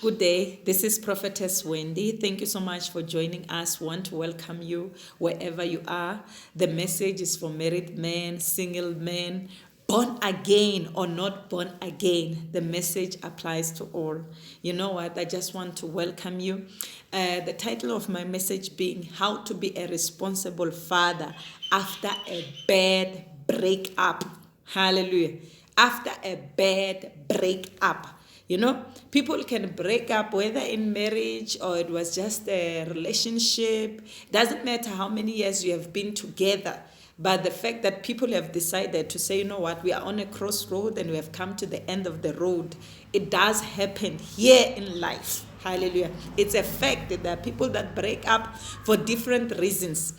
Good day. This is Prophetess Wendy. Thank you so much for joining us. Want to welcome you wherever you are. The message is for married men, single men, born again or not born again. The message applies to all. You know what? I just want to welcome you. The title of my message being How to be a Responsible Father After a Bad Breakup. Hallelujah. After a bad breakup. You know, people can break up whether in marriage or it was just a relationship. Doesn't matter how many years you have been together. But the fact that people have decided to say, you know what, we are on a crossroad and we have come to the end of the road. It does happen here in life. Hallelujah. It's a fact that there are people that break up for different reasons.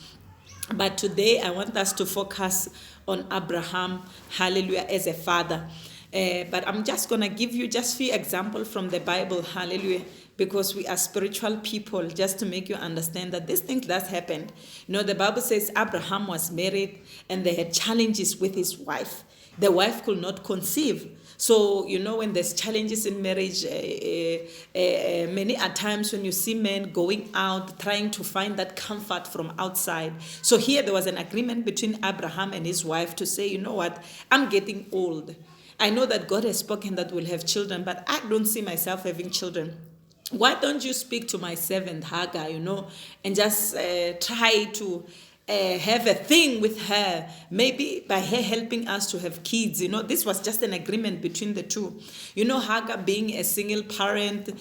But today I want us to focus on Abraham, hallelujah, as a father. But I'm just going to give you just few examples from the Bible, hallelujah, because we are spiritual people, just to make you understand that this thing does happen. You know, the Bible says Abraham was married and they had challenges with his wife. The wife could not conceive. So, you know, when there's challenges in marriage, many a times when you see men going out, trying to find that comfort from outside. So here there was an agreement between Abraham and his wife to say, you know what, I'm getting old. I know that God has spoken that we'll have children, but I don't see myself having children. Why don't you speak to my servant Hagar, you know, and just try to have a thing with her, maybe by her helping us to have kids. You know, this was just an agreement between the two. You know, Hagar being a single parent,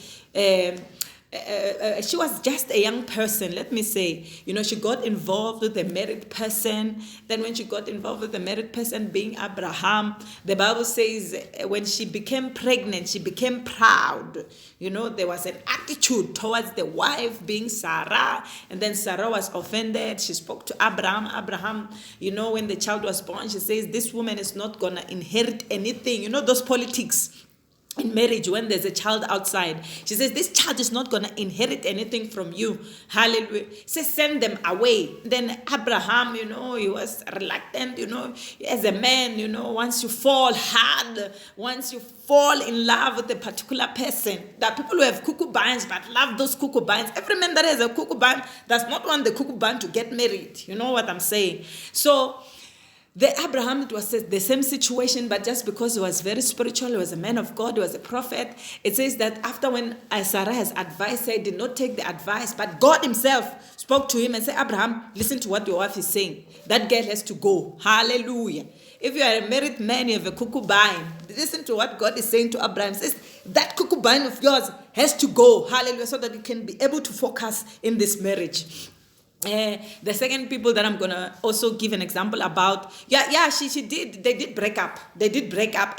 she was just a young person, let me say. You know, she got involved with a married person. Then when she got involved with the married person being Abraham, the Bible says when she became pregnant, she became proud. You know, there was an attitude towards the wife being Sarah. And then Sarah was offended. She spoke to Abraham. Abraham, you know, when the child was born, she says, this woman is not going to inherit anything. You know, those politics in marriage, when there's a child outside, she says, this child is not going to inherit anything from you. Hallelujah. She says, send them away. Then Abraham, you know, he was reluctant, you know, as a man, you know, once you fall hard, once you fall in love with a particular person, there are people who have concubines but love those concubines. Every man that has a concubine does not want the concubine to get married. You know what I'm saying? So, the Abraham, it was the same situation, but just because he was very spiritual, he was a man of God, he was a prophet. It says that after when Sarah has advised, he did not take the advice, but God himself spoke to him and said, Abraham, listen to what your wife is saying. That girl has to go. Hallelujah. If you are a married man, you have a concubine. Listen to what God is saying to Abraham. He says, that concubine of yours has to go. Hallelujah. So that you can be able to focus in this marriage. The second people that I'm gonna also give an example about, they did break up,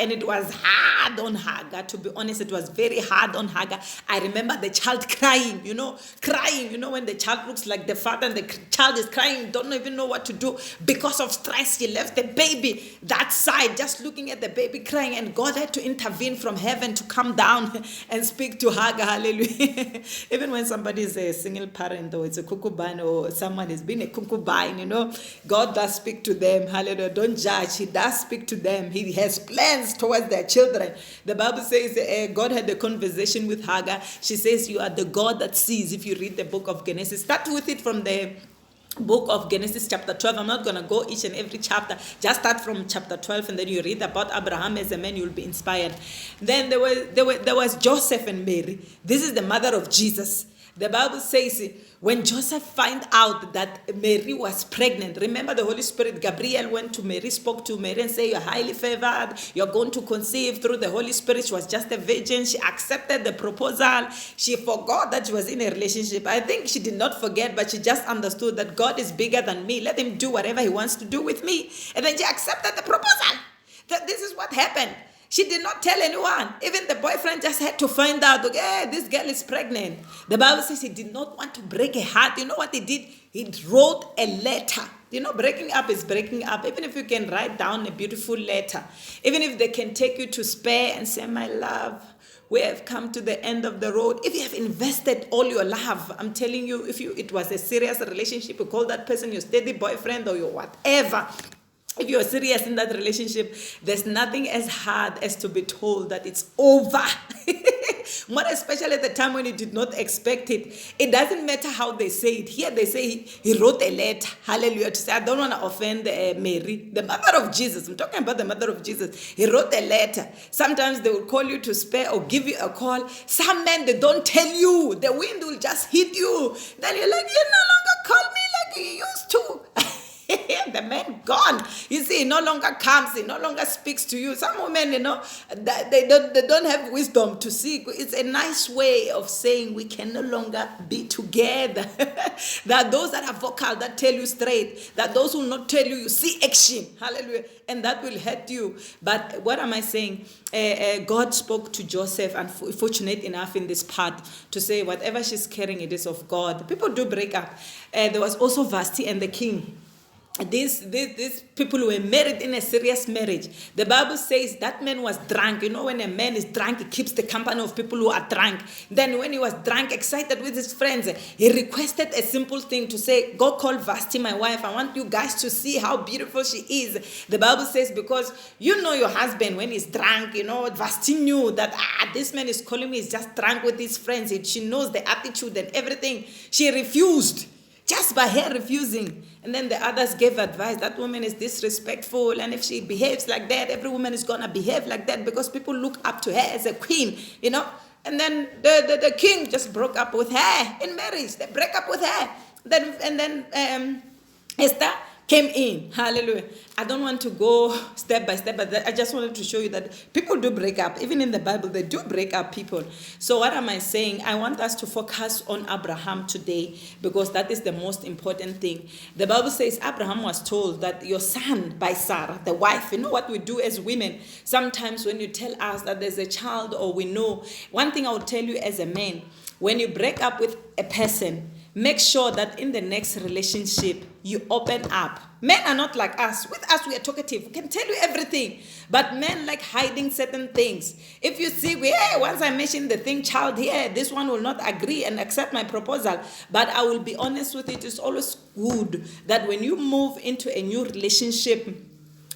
and it was hard on Hagar. To be honest, it was very hard on Hagar. I remember the child crying, when the child looks like the father and the child is crying, don't even know what to do because of stress. She left the baby that side, just looking at the baby crying, and God had to intervene from heaven to come down and speak to Hagar. Hallelujah. Even when somebody is a single parent or it's a concubine or someone has been a concubine, you know, God does speak to them. Hallelujah. Don't judge. He does speak to them. He has plans towards their children. The Bible says God had a conversation with Hagar. She says, you are the God that sees. If you read the book of Genesis, start with it from the book of Genesis chapter 12. I'm not going to go each and every chapter. Just start from chapter 12 and then you read about Abraham as a man. You'll be inspired. Then there was Joseph and Mary. This is the mother of Jesus. The Bible says when Joseph found out that Mary was pregnant, remember the Holy Spirit, Gabriel went to Mary, spoke to Mary and said, you're highly favored, you're going to conceive through the Holy Spirit. She was just a virgin. She accepted the proposal. She forgot that she was in a relationship. I think she did not forget, but she just understood that God is bigger than me. Let him do whatever he wants to do with me. And then she accepted the proposal. That this is what happened. She did not tell anyone. Even the boyfriend just had to find out, okay, this girl is pregnant. The Bible says he did not want to break a heart. You know what he did? He wrote a letter. You know, breaking up is breaking up. Even if you can write down a beautiful letter, even if they can take you to spare and say, my love, we have come to the end of the road. If you have invested all your love, I'm telling you, it was a serious relationship, you call that person your steady boyfriend or your whatever. If you're serious in that relationship, there's nothing as hard as to be told that it's over. More especially at the time when he did not expect it. It doesn't matter how they say it. Here they say he wrote a letter. Hallelujah. To say, I don't want to offend Mary, the mother of Jesus. I'm talking about the mother of Jesus. He wrote a letter. Sometimes they will call you to spare or give you a call. Some men, they don't tell you. The wind will just hit you. Then you're like, you no longer call me like you used to. The man gone. You see, he no longer comes. He no longer speaks to you. Some women, they don't have wisdom to see. It's a nice way of saying we can no longer be together. There are those that are vocal, that tell you straight. That those who will not tell you, you see action. Hallelujah. And that will hurt you. But what am I saying? God spoke to Joseph, and fortunate enough in this part to say whatever she's carrying, it is of God. People do break up. There was also Vashti and the king. These people who were married in a serious marriage. The Bible says that man was drunk. You know, when a man is drunk, he keeps the company of people who are drunk. Then when he was drunk, excited with his friends, he requested a simple thing to say, go call Vashti, my wife. I want you guys to see how beautiful she is. The Bible says, because you know your husband when he's drunk, Vashti knew that, this man is calling me, he's just drunk with his friends. She knows the attitude and everything. She refused. Just by her refusing. And then the others gave advice. That woman is disrespectful. And if she behaves like that, every woman is going to behave like that because people look up to her as a queen, And then the king just broke up with her in marriage. They break up with her. Then Esther came in. Hallelujah. I don't want to go step by step, but I just wanted to show you that people do break up. Even in the Bible, they do break up people. So what am I saying? I want us to focus on Abraham today because that is the most important thing. The Bible says Abraham was told that your son by Sarah, the wife, you know what we do as women? Sometimes when you tell us that there's a child or we know, one thing I will tell you as a man, when you break up with a person, make sure that in the next relationship, you open up. Men are not like us. With us, we are talkative. We can tell you everything. But men like hiding certain things. If you see, once I mention the thing, child here, this one will not agree and accept my proposal. But I will be honest with it. It's always good that when you move into a new relationship,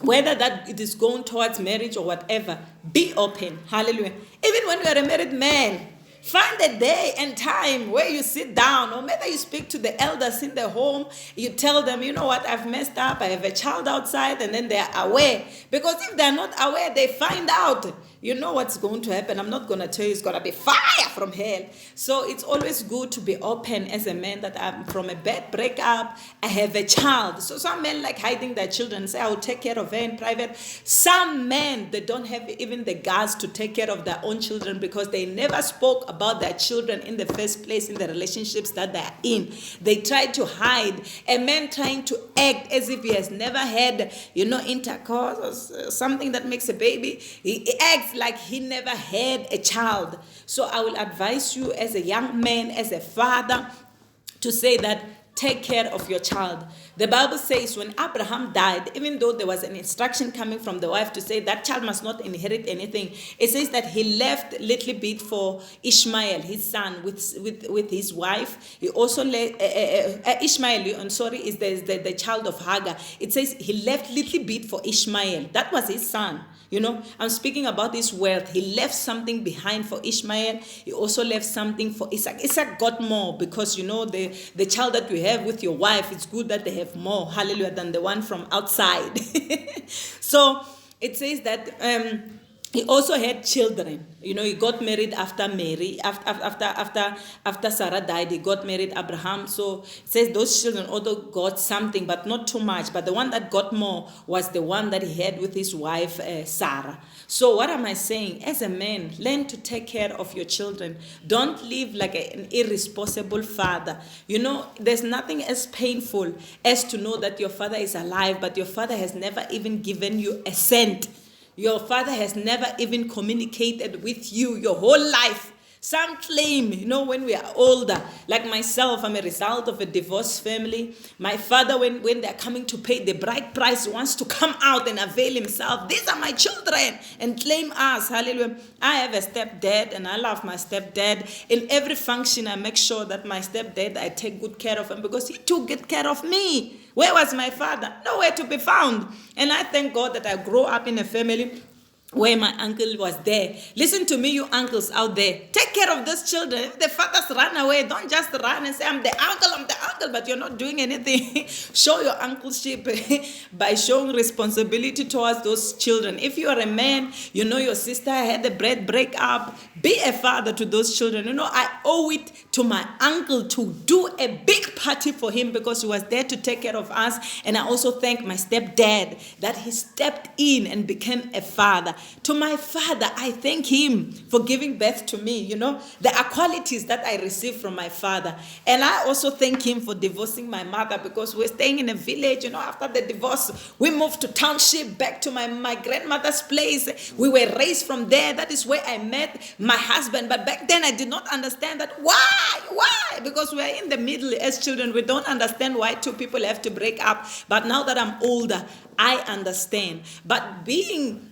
whether that it is going towards marriage or whatever, be open. Hallelujah. Even when you are a married man, find a day and time where you sit down, or maybe you speak to the elders in the home. You tell them, you know what, I've messed up. I have a child outside, and then they are aware. Because if they're not aware, they find out. You know what's going to happen. I'm not going to tell you it's going to be fire from hell. So it's always good to be open as a man that I'm from a bad breakup. I have a child. So some men like hiding their children, say, I will take care of her in private. Some men, they don't have even the guts to take care of their own children because they never spoke about their children in the first place in the relationships that they're in. They try to hide. A man trying to act as if he has never had, intercourse or something that makes a baby. He acts like he never had a child. So I will advise you as a young man, as a father, to say that take care of your child. The Bible says when Abraham died, even though there was an instruction coming from the wife to say that child must not inherit anything, it says that he left a little bit for Ishmael, his son, with his wife. He also left, Ishmael, is the child of Hagar. It says he left little bit for Ishmael. That was his son. I'm speaking about his wealth. He left something behind for Ishmael. He also left something for Isaac. Isaac got more because, the child that you have with your wife, it's good that they have more, hallelujah, than the one from outside. So it says that he also had children. He got married after Mary. After Sarah died, he got married Abraham. So it says those children although got something, but not too much. But the one that got more was the one that he had with his wife, Sarah. So what am I saying? As a man, learn to take care of your children. Don't live like an irresponsible father. There's nothing as painful as to know that your father is alive, but your father has never even given you a cent. Your father has never even communicated with you your whole life. Some claim, when we are older, like myself, I'm a result of a divorced family. My father, when they're coming to pay the bride price, wants to come out and avail himself. These are my children and claim us. Hallelujah. I have a stepdad and I love my stepdad. In every function, I make sure that my stepdad, I take good care of him because he took good care of me. Where was my father? Nowhere to be found. And I thank God that I grew up in a family where my uncle was there. Listen to me, you uncles out there. Take care of those children. If the fathers run away, don't just run and say, I'm the uncle, but you're not doing anything. Show your uncleship by showing responsibility towards those children. If you are a man, you know your sister had a break up, be a father to those children. You know, I owe it to my uncle to do a big party for him because he was there to take care of us. And I also thank my stepdad that he stepped in and became a father. To my father, I thank him for giving birth to me. You know, there are qualities that I received from my father. And I also thank him for divorcing my mother because we're staying in a village. You know, after the divorce, we moved to township, back to my grandmother's place. We were raised from there. That is where I met my husband. But back then, I did not understand that. Why? Because we are in the middle as children. We don't understand why two people have to break up. But now that I'm older, I understand. But being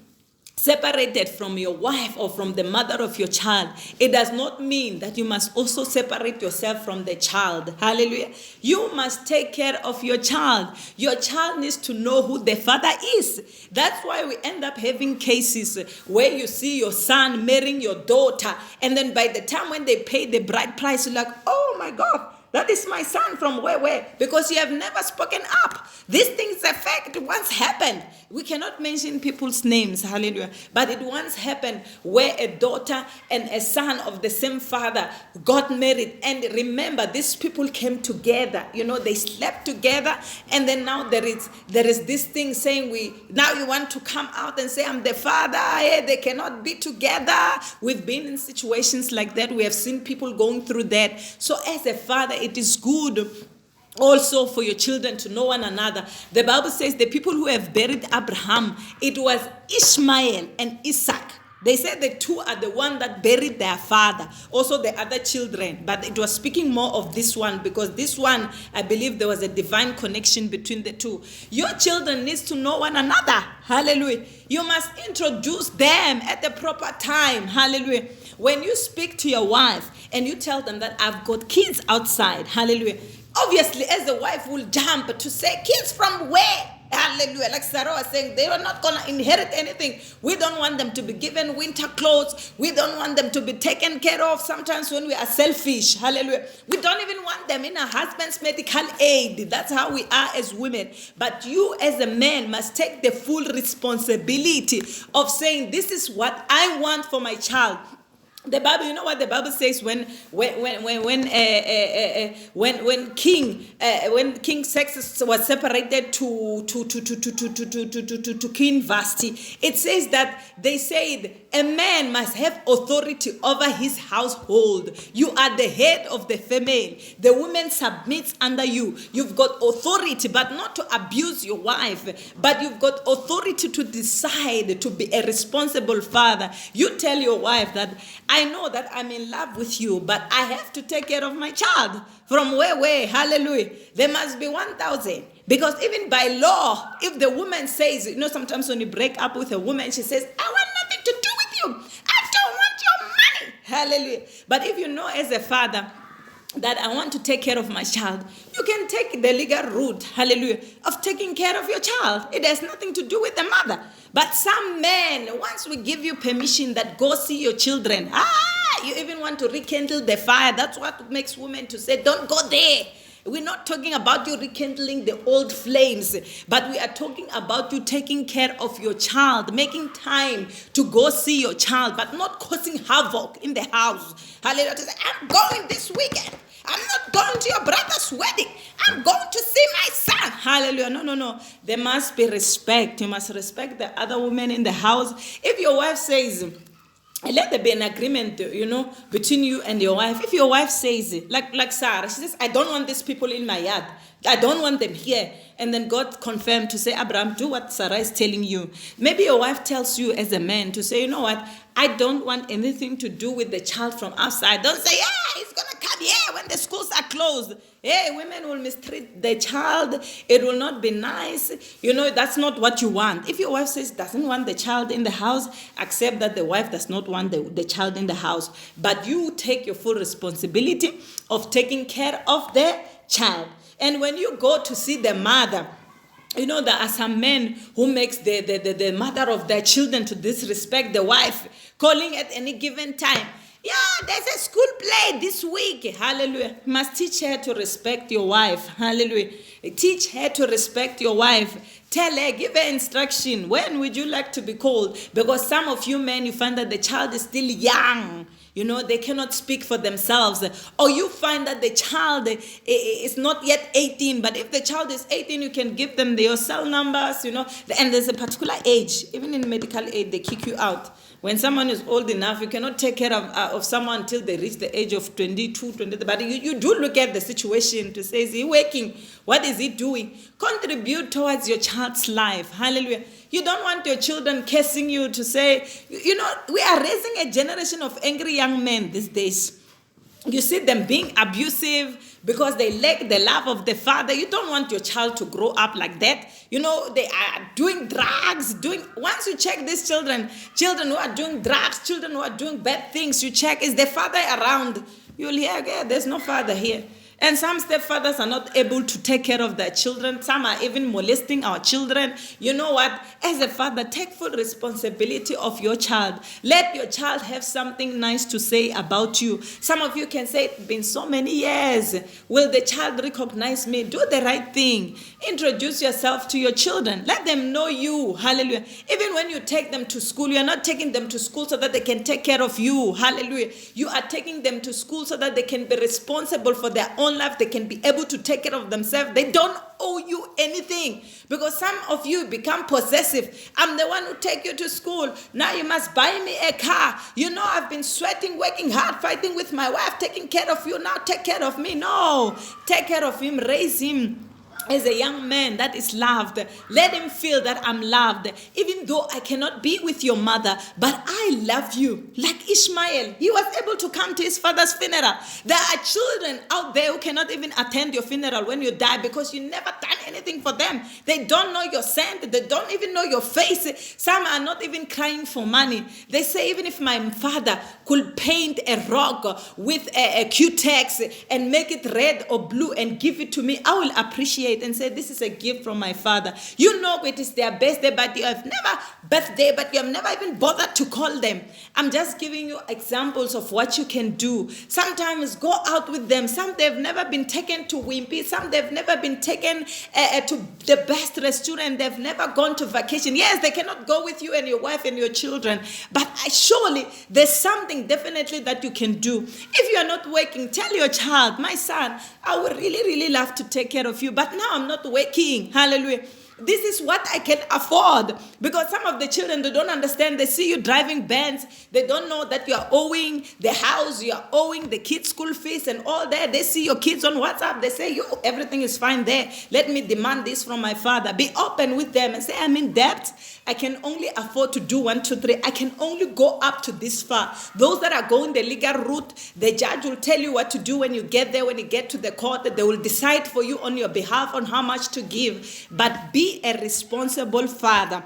separated from your wife or from the mother of your child, it does not mean that you must also separate yourself from the child. Hallelujah. You must take care of your child. Your child needs to know who the father is. That's why we end up having cases where you see your son marrying your daughter, and then by the time when they pay the bride price, you're like, oh my God, that is my son from where? Because you have never spoken up. These things affect once happened. We cannot mention people's names, hallelujah. But it once happened where a daughter and a son of the same father got married. And remember, these people came together. You know, they slept together. And then now there is this thing saying now you want to come out and say, I'm the father. Hey, they cannot be together. We've been in situations like that. We have seen people going through that. So as a father, it is good also for your children to know one another. The Bible says the people who have buried Abraham, it was Ishmael and Isaac. They said the two are the one that buried their father, also the other children. But it was speaking more of this one because this one, I believe there was a divine connection between the two. Your children needs to know one another. Hallelujah. You must introduce them at the proper time. Hallelujah. When you speak to your wife and you tell them that I've got kids outside. Hallelujah. Obviously, as the wife will jump to say, kids from where? Hallelujah. Like Sarah was saying, they are not going to inherit anything. We don't want them to be given winter clothes. We don't want them to be taken care of. Sometimes when we are selfish, hallelujah, we don't even want them in a husband's medical aid. That's how we are as women. But you as a man must take the full responsibility of saying, this is what I want for my child. The Bible, you know what the Bible says when King Xerxes was separated to Queen Vashti, it says that they said a man must have authority over his household. You are the head of the family. The woman submits under you. You've got authority, but not to abuse your wife, but you've got authority to decide to be a responsible father. You tell your wife that I know that I'm in love with you, but I have to take care of my child. From where? Hallelujah. There must be 1,000. Because even by law, if the woman says, you know, sometimes when you break up with a woman, she says, I want nothing to do with you. I don't want your money. Hallelujah. But if you know as a father that I want to take care of my child, you can take the legal route, hallelujah, of taking care of your child. It has nothing to do with the mother. But some men, once we give you permission that go see your children, you even want to rekindle the fire. That's what makes women to say, don't go there. We're not talking about you rekindling the old flames, but we are talking about you taking care of your child, making time to go see your child, but not causing havoc in the house. Hallelujah. To say, I'm going this weekend. I'm not going to your brother's wedding. I'm going to see my son. Hallelujah. No. There must be respect. You must respect the other women in the house. If your wife says, let there be an agreement, you know, between you and your wife. If your wife says, like Sarah, she says, I don't want these people in my yard. I don't want them here. And then God confirmed to say, Abraham, do what Sarah is telling you. Maybe your wife tells you as a man to say, you know what? I don't want anything to do with the child from outside. Don't say, he's going to come here when the schools are closed. Hey, women will mistreat the child. It will not be nice. You know, that's not what you want. If your wife says doesn't want the child in the house, accept that the wife does not want the child in the house. But you take your full responsibility of taking care of the child. And when you go to see the mother, There are some men who makes the mother of their children to disrespect the wife, calling at any given time. Yeah, there's a school play this week. Hallelujah. You must teach her to respect your wife. Hallelujah. Teach her to respect your wife. Tell her, give her instruction. When would you like to be called? Because some of you men, you find that the child is still young. They cannot speak for themselves. Or you find that the child is not yet 18. But if the child is 18, you can give them their cell numbers, And there's a particular age. Even in medical aid, they kick you out. When someone is old enough, you cannot take care of someone until they reach the age of 22, 23. But you do look at the situation to say, is he working? What is he doing? Contribute towards your child's life. Hallelujah. You don't want your children cursing you to say, we are raising a generation of angry young men these days. You see them being abusive because they lack the love of the father. You don't want your child to grow up like that. They are doing drugs. Once you check these children who are doing drugs, children who are doing bad things, you check, is the father around? You'll hear, okay, there's no father here. And some stepfathers are not able to take care of their children. Some are even molesting our children. You know what? As a father, take full responsibility of your child. Let your child have something nice to say about you. Some of you can say, it's been so many years. Will the child recognize me? Do the right thing. Introduce yourself to your children. Let them know you. Hallelujah. Even when you take them to school, you are not taking them to school so that they can take care of you. Hallelujah. You are taking them to school so that they can be responsible for their own life. They can be able to take care of themselves. They don't owe you anything, because some of you become possessive. I'm the one who take you to school. Now you must buy me a car. I've been sweating, working hard, fighting with my wife, taking care of you. Now take care of me. No, take care of him, raise him as a young man that is loved. Let him feel that I'm loved. Even though I cannot be with your mother, but I love you. Like Ishmael, he was able to come to his father's funeral. There are children out there who cannot even attend your funeral when you die because you never done anything for them. They don't know your scent. They don't even know your face. Some are not even crying for money. They say, even if my father could paint a rock with a Q-Tex and make it red or blue and give it to me, I will appreciate and say, this is a gift from my father. It is their birthday, but you have never even bothered to call them. I'm just giving you examples of what you can do. Sometimes go out with them. Some they've never been taken to Wimpy. Some they've never been taken to the best restaurant. They've never gone to vacation. Yes, they cannot go with you and your wife and your children, but surely there's something definitely that you can do. If you are not working, tell your child, my son, I would really, really love to take care of you, but now I'm not working. Hallelujah. This is what I can afford. Because some of the children, they don't understand. They see you driving Benz. They don't know that you are owing the house, you are owing the kids' school fees and all that. They see your kids on WhatsApp. They say, everything is fine there. Let me demand this from my father. Be open with them and say, I'm in debt. I can only afford to do 1, 2, 3. I can only go up to this far. Those that are going the legal route, the judge will tell you what to do when you get there. When you get to the court, they will decide for you on your behalf on how much to give. But be a responsible father.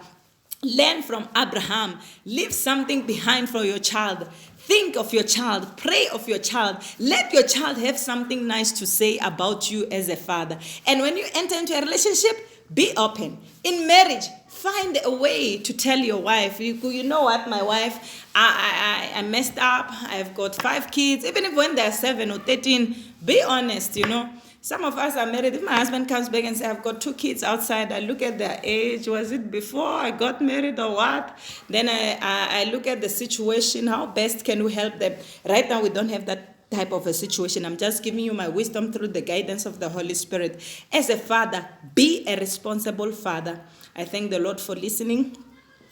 Learn from Abraham. Leave something behind for your child. Think of your child. Pray of your child. Let your child have something nice to say about you as a father. And when you enter into a relationship, be open. In marriage, find a way to tell your wife, you know what, my wife, I messed up. I've got 5 kids. Even if when they're 7 or 13, be honest, Some of us are married. If my husband comes back and says, I've got 2 kids outside, I look at their age. Was it before I got married or what? Then I look at the situation. How best can we help them? Right now, we don't have that type of a situation. I'm just giving you my wisdom through the guidance of the Holy Spirit. As a father, be a responsible father. I thank the Lord for listening.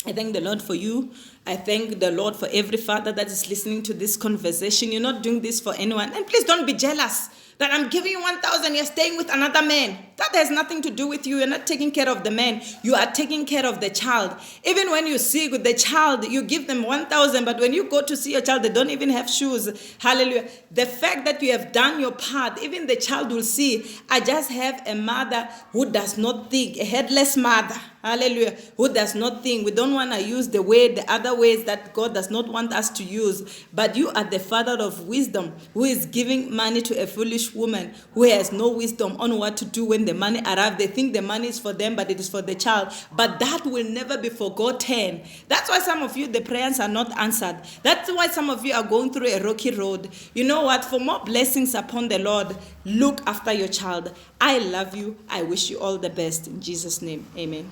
I thank the Lord for you. I thank the Lord for every father that is listening to this conversation. You're not doing this for anyone. And please don't be jealous that I'm giving you 1,000, you're staying with another man. That has nothing to do with you. You're not taking care of the man. You are taking care of the child. Even when you see with the child, you give them 1,000, but when you go to see your child, they don't even have shoes. Hallelujah. The fact that you have done your part, even the child will see, I just have a mother who does not think, a headless mother. Hallelujah. Who does not think. We don't want to use the way the other other ways that God does not want us to use. But you are the father of wisdom, who is giving money to a foolish woman who has no wisdom on what to do when the money arrives. They think the money is for them, but it is for the child. But that will never be forgotten. That's why some of you, the prayers are not answered. That's why some of you are going through a rocky road. You know what? For more blessings upon the Lord, look after your child. I love you. I wish you all the best. In Jesus' name, amen.